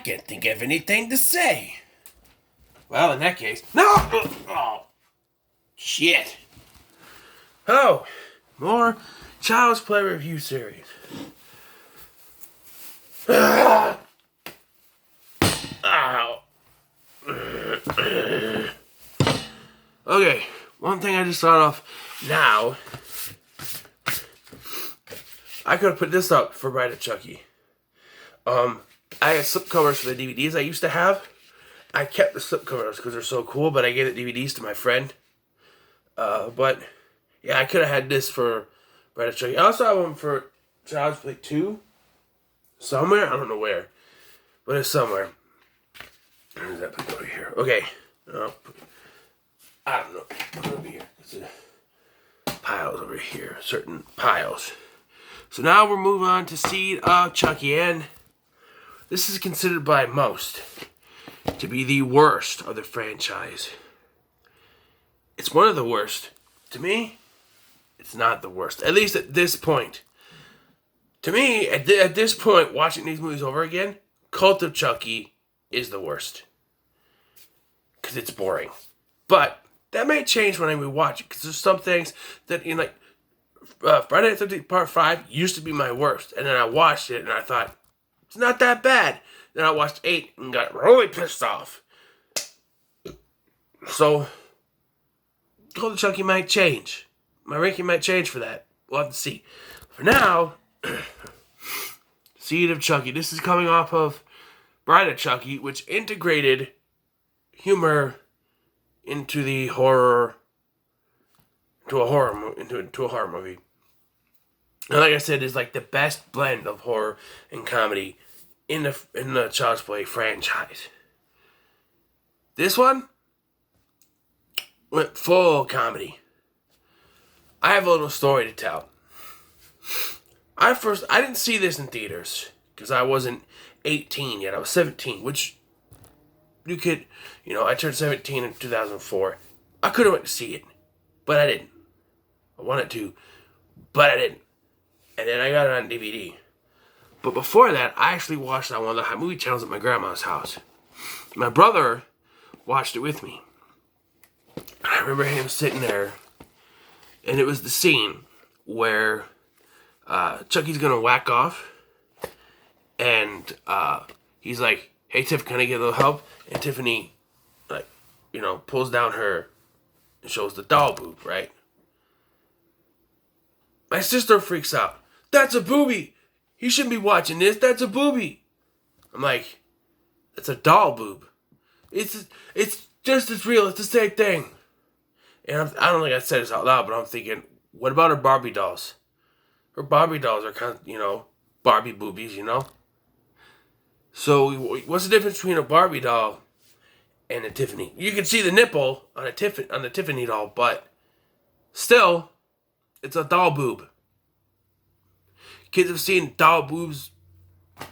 can't think of anything to say. Well, in that case... No! Oh, shit. Oh, more Child's Play review series. Ow. Okay, one thing I just thought of now. I could have put this up for Bride of Chucky. I had slipcovers for the DVDs I used to have. I kept the slipcovers because they're so cool, but I gave the DVDs to my friend. But, yeah, I could have had this for Bride of Chucky. I also have one for Child's Play 2. Somewhere? I don't know where. But it's somewhere. Where's that put over here? Okay. I don't know. Put it over here. It's piles over here. Certain piles. So now we're moving on to Seed of Chucky. And this is considered by most to be the worst of the franchise. It's one of the worst. To me, it's not the worst. At least at this point. To me, at this point, watching these movies over again, Cult of Chucky is the worst. Because it's boring. But that may change when I rewatch it. Because there's some things that, you know, like, Friday the 13th Part 5 used to be my worst. And then I watched it and I thought, it's not that bad. Then I watched 8 and got really pissed off. So, Cult of Chucky might change. My ranking might change for that. We'll have to see. For now, Seed of Chucky. This is coming off of Bride of Chucky, which integrated humor into the horror, into a horror movie. And like I said, it's like the best blend of horror and comedy in the Child's Play franchise. This one went full comedy. I have a little story to tell. I didn't see this in theaters because I wasn't 18 yet. I was 17, which you could, you know, I turned 17 in 2004. I could have went to see it, but I didn't. I wanted to, but I didn't. And then I got it on DVD. But before that, I actually watched it on one of the movie channels at my grandma's house. My brother watched it with me. I remember him sitting there, and it was the scene where Chucky's gonna whack off, and he's like, "Hey, Tiff, can I get a little help?" And Tiffany, like, you know, pulls down her and shows the doll boob, right? My sister freaks out. "That's a boobie! He shouldn't be watching this. That's a boobie!" I'm like, "It's a doll boob. It's just as real. It's the same thing." And I don't think I said this out loud, but I'm thinking, what about her Barbie dolls? Her Barbie dolls are kind of, you know, Barbie boobies, you know? So, what's the difference between a Barbie doll and a Tiffany? You can see the nipple on the Tiffany doll, but still, it's a doll boob. Kids have seen doll boobs,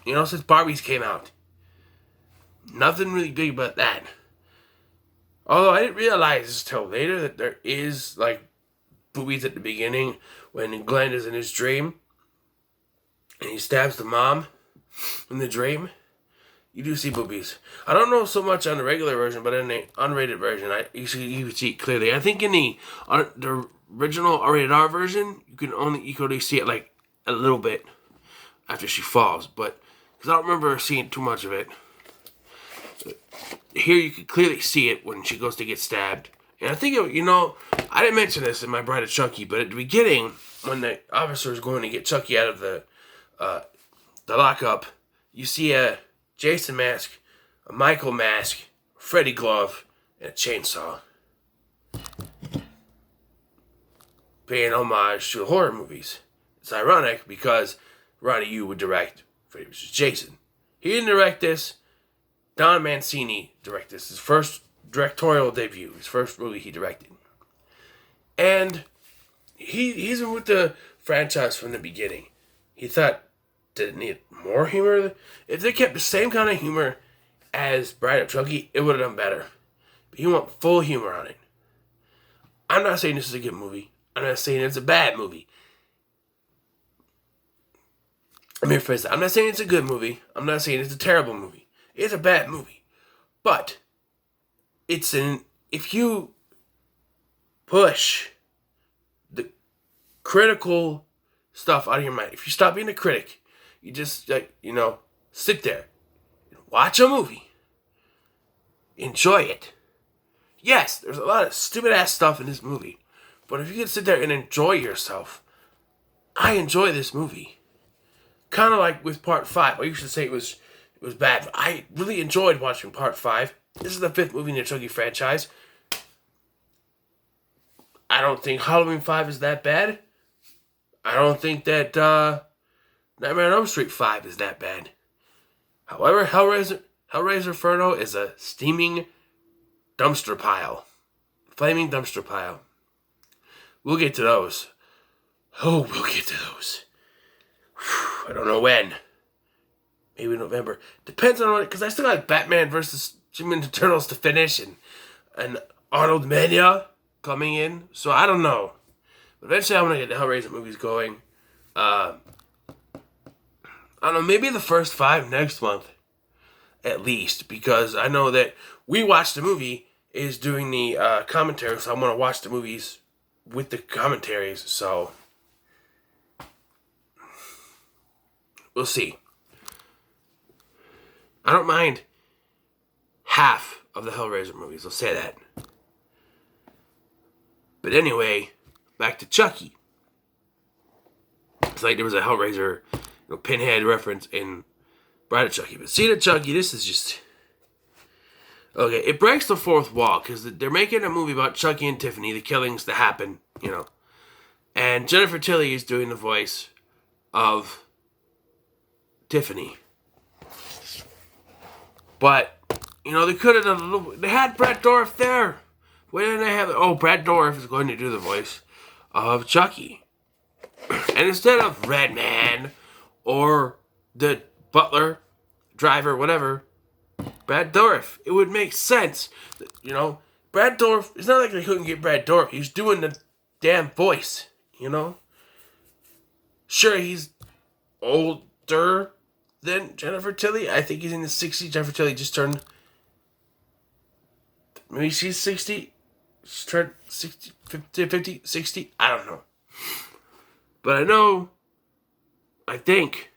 you know, since Barbies came out. Nothing really big about that. Although I didn't realize until later that there is, like, boobies at the beginning when Glenn is in his dream and he stabs the mom in the dream. You do see boobies. I don't know so much on the regular version, but in the unrated version, you see it clearly. I think in the original rated R version, you could only see it like a little bit after she falls, but because I don't remember seeing too much of it. Here you can clearly see it when she goes to get stabbed. And I think, you know, I didn't mention this in my Bride of Chucky, but at the beginning, when the officer is going to get Chucky out of the lockup, you see a Jason mask, a Michael mask, a Freddy glove, and a chainsaw. Paying homage to the horror movies. It's ironic because Ronnie Yu would direct Freddy vs. Jason. He didn't direct this. Don Mancini directed this. His first directorial debut. His first movie he directed. And he's been with the franchise from the beginning. He thought, did it need more humor? If they kept the same kind of humor as Bride of Chucky, it would have done better. But he went full humor on it. I'm not saying this is a good movie. I'm not saying it's a bad movie. I'm not saying it's a good movie. I'm not saying it's a terrible movie. It's a bad movie. But if you push the critical stuff out of your mind, if you stop being a critic, you just, sit there, watch a movie, enjoy it. Yes, there's a lot of stupid ass stuff in this movie, but if you can sit there and enjoy yourself, I enjoy this movie. Kind of like with Part 5. I used to say it was bad, but I really enjoyed watching Part 5. This is the 5th movie in the Chucky franchise. I don't think Halloween 5 is that bad. I don't think that Nightmare on Elm Street 5 is that bad. However, Hellraiser Inferno is a steaming dumpster pile. Flaming dumpster pile. We'll get to those. Oh, we'll get to those. Whew, I don't know when. Maybe November. Depends on what, because I still got Batman versus Superman Turtles to finish and Arnold Mania coming in. So I don't know. But eventually I'm going to get the Hellraiser movies going. I don't know, maybe the first 5 next month. At least. Because I know that We Watch the Movie is doing the commentary. So I want to watch the movies with the commentaries. So we'll see. I don't mind half of the Hellraiser movies. I'll say that. But anyway, back to Chucky. It's like there was a Hellraiser, Pinhead reference in Bride of Chucky. But Seed of Chucky, this is just... Okay, it breaks the 4th wall, because they're making a movie about Chucky and Tiffany, the killings that happen, And Jennifer Tilly is doing the voice of Tiffany. But, they could have done a little... They had Brad Dourif there. Why didn't they have... Oh, Brad Dourif is going to do the voice of Chucky. And instead of Redman or the butler, driver, whatever, Brad Dourif, it would make sense. Brad Dourif, it's not like they couldn't get Brad Dourif. He's doing the damn voice, Sure, he's older than Jennifer Tilly. I think he's in the 60s. Jennifer Tilly just turned... Maybe she's 60. She's turned 60, 50, 60. I don't know. But I think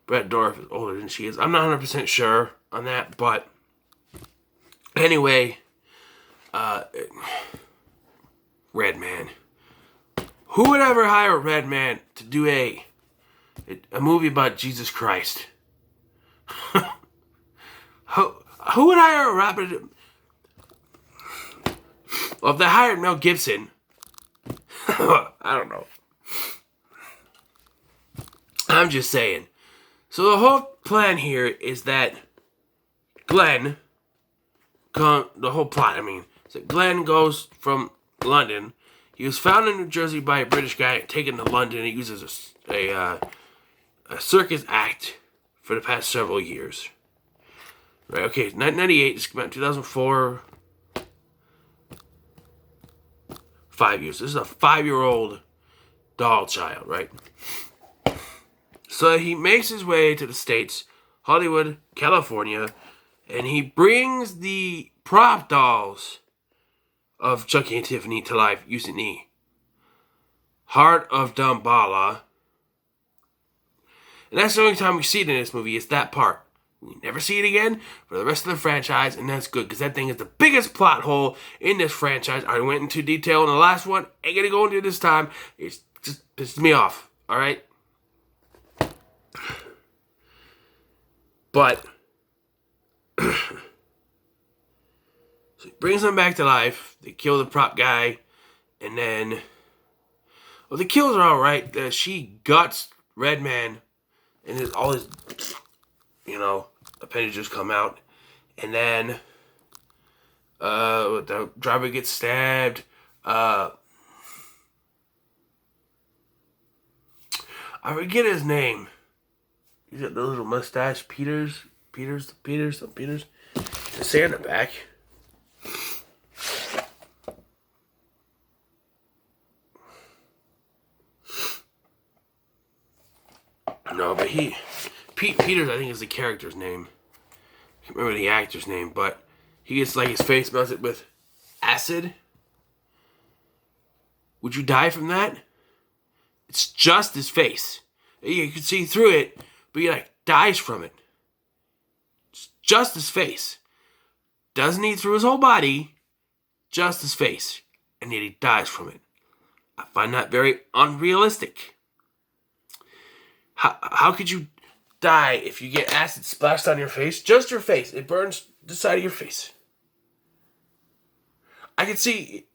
Brad Dourif is older than she is. I'm not 100% sure on that, but anyway, Redman. Who would ever hire Redman to do a movie about Jesus Christ? Who would hire a rapper? Well, if they hired Mel Gibson, I don't know. I'm just saying. So the whole plan here is that Glenn, the whole plot, so Glenn goes from London. He was found in New Jersey by a British guy, taken to London. He uses a circus act for the past several years. Right, okay, 1998, this came out in 2004. 5 years. This is a 5-year-old doll child, right? So he makes his way to the States, Hollywood, California, and he brings the prop dolls of Chucky and Tiffany to life using the Heart of Damballa. And that's the only time we see it in this movie, is that part. We never see it again for the rest of the franchise, and that's good, because that thing is the biggest plot hole in this franchise. I went into detail in the last one. Ain't gonna go into it this time. It just pisses me off, alright? But so he brings them back to life. They kill the prop guy, and then the kills are alright. She guts Redman, and all his appendages come out. And then the driver gets stabbed. I forget his name. He's got the little mustache. Peters. Say on the back. No, but Pete Peters, I think, is the character's name. can't remember the actor's name, but he gets like his face melted with acid. Would you die from that? It's just his face. You can see through it, but he like dies from it. It's just his face. Doesn't eat through his whole body, just his face. And yet he dies from it. I find that very unrealistic. How could you die if you get acid splashed on your face? Just your face. It burns the side of your face. I can see.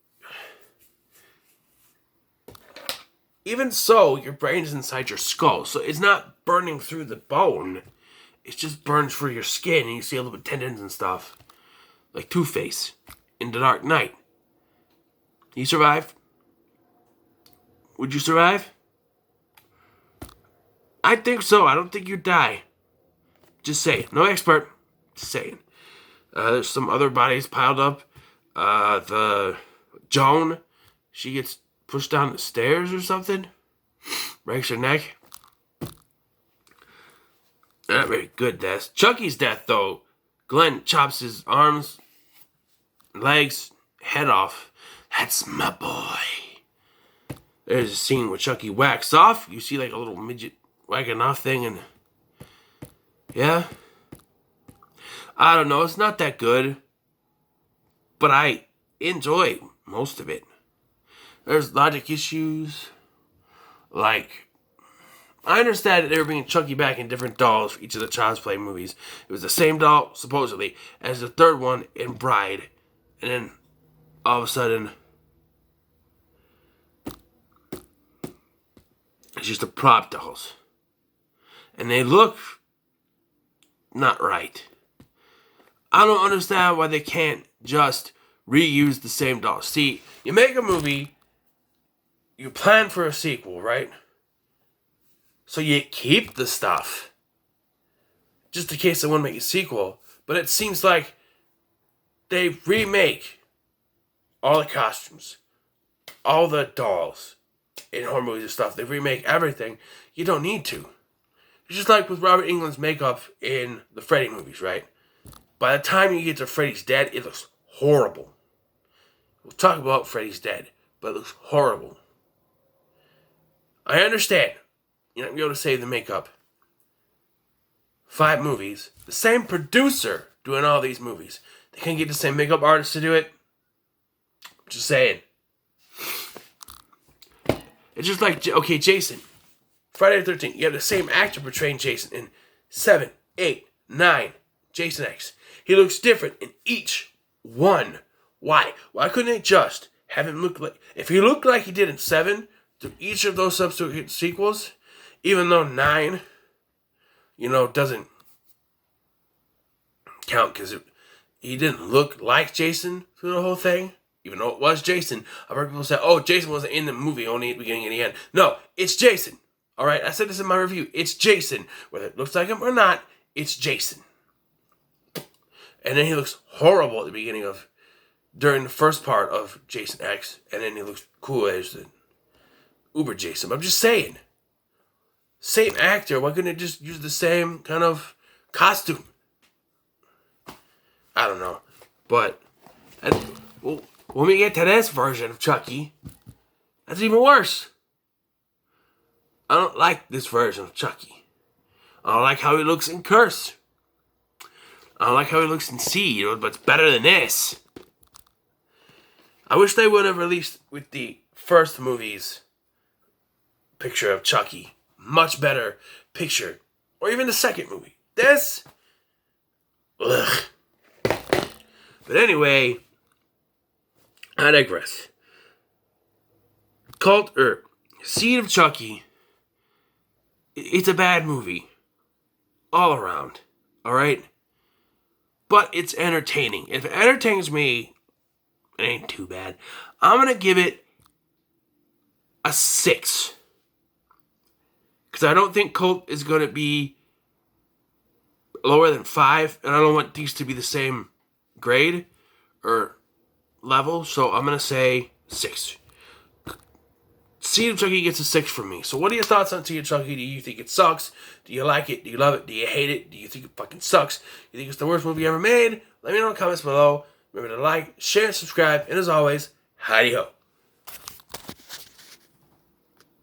Even so, your brain is inside your skull, so it's not burning through the bone. It just burns through your skin, and you see a little bit of tendons and stuff. Like Two-Face in The Dark Knight. You survive? Would you survive? I think so. I don't think you'd die. Just saying. No expert. Just saying. There's some other bodies piled up. The Joan, she gets pushed down the stairs or something. Breaks her neck. Not very good death. Chucky's death, though. Glenn chops his arms, legs, head off. That's my boy. There's a scene where Chucky whacks off. You see like a little midget whacking off thing, and yeah. I don't know. It's not that good, but I enjoy most of it. There's logic issues. Like, I understand that they were bringing Chucky back in different dolls for each of the Child's Play movies. It was the same doll, supposedly, as the third one in Bride. And then, all of a sudden, it's just the prop dolls. And they look not right. I don't understand why they can't just reuse the same dolls. See, you make a movie, you plan for a sequel, right? So you keep the stuff. Just in case they want to make a sequel. But it seems like they remake all the costumes, all the dolls in horror movies and stuff. They remake everything. You don't need to. It's just like with Robert Englund's makeup in the Freddy movies, right? By the time you get to Freddy's Dead, it looks horrible. We'll talk about Freddy's Dead, but it looks horrible. I understand. You're not going to be able to save the makeup. 5 movies. The same producer doing all these movies. They can't get the same makeup artist to do it. Just saying. It's just like, okay, Jason. Friday the 13th. You have the same actor portraying Jason in 7, 8, 9. Jason X. He looks different in each one. Why? Why couldn't they just have him look like... If he looked like he did in 7, through each of those subsequent sequels, even though 9, doesn't count because he didn't look like Jason through the whole thing, even though it was Jason. I've heard people say, oh, Jason wasn't in the movie, only at the beginning and the end. No, it's Jason. All right, I said this in my review. It's Jason. Whether it looks like him or not, it's Jason. And then he looks horrible at the beginning during the first part of Jason X, and then he looks cool as the Uber Jason. I'm just saying. Same actor, why couldn't it just use the same kind of costume? I don't know. But, when we get to this version of Chucky, that's even worse. I don't like this version of Chucky. I don't like how he looks in Curse. I don't like how he looks in Seed, but it's better than this. I wish they would have released with the first movie's picture of Chucky. Much better picture. Or even the second movie. This? Ugh. But anyway, I digress. Seed of Chucky. It's a bad movie. All around. Alright? But it's entertaining. If it entertains me, it ain't too bad. I'm going to give it a 6. Because I don't think Cult is going to be lower than 5. And I don't want these to be the same grade or level. So I'm going to say 6. Seed of Chucky gets a 6 from me. So what are your thoughts on Seed of Chucky? Do you think it sucks? Do you like it? Do you love it? Do you hate it? Do you think it fucking sucks? You think it's the worst movie ever made? Let me know in the comments below. Remember to like, share, and subscribe. And as always, howdy ho.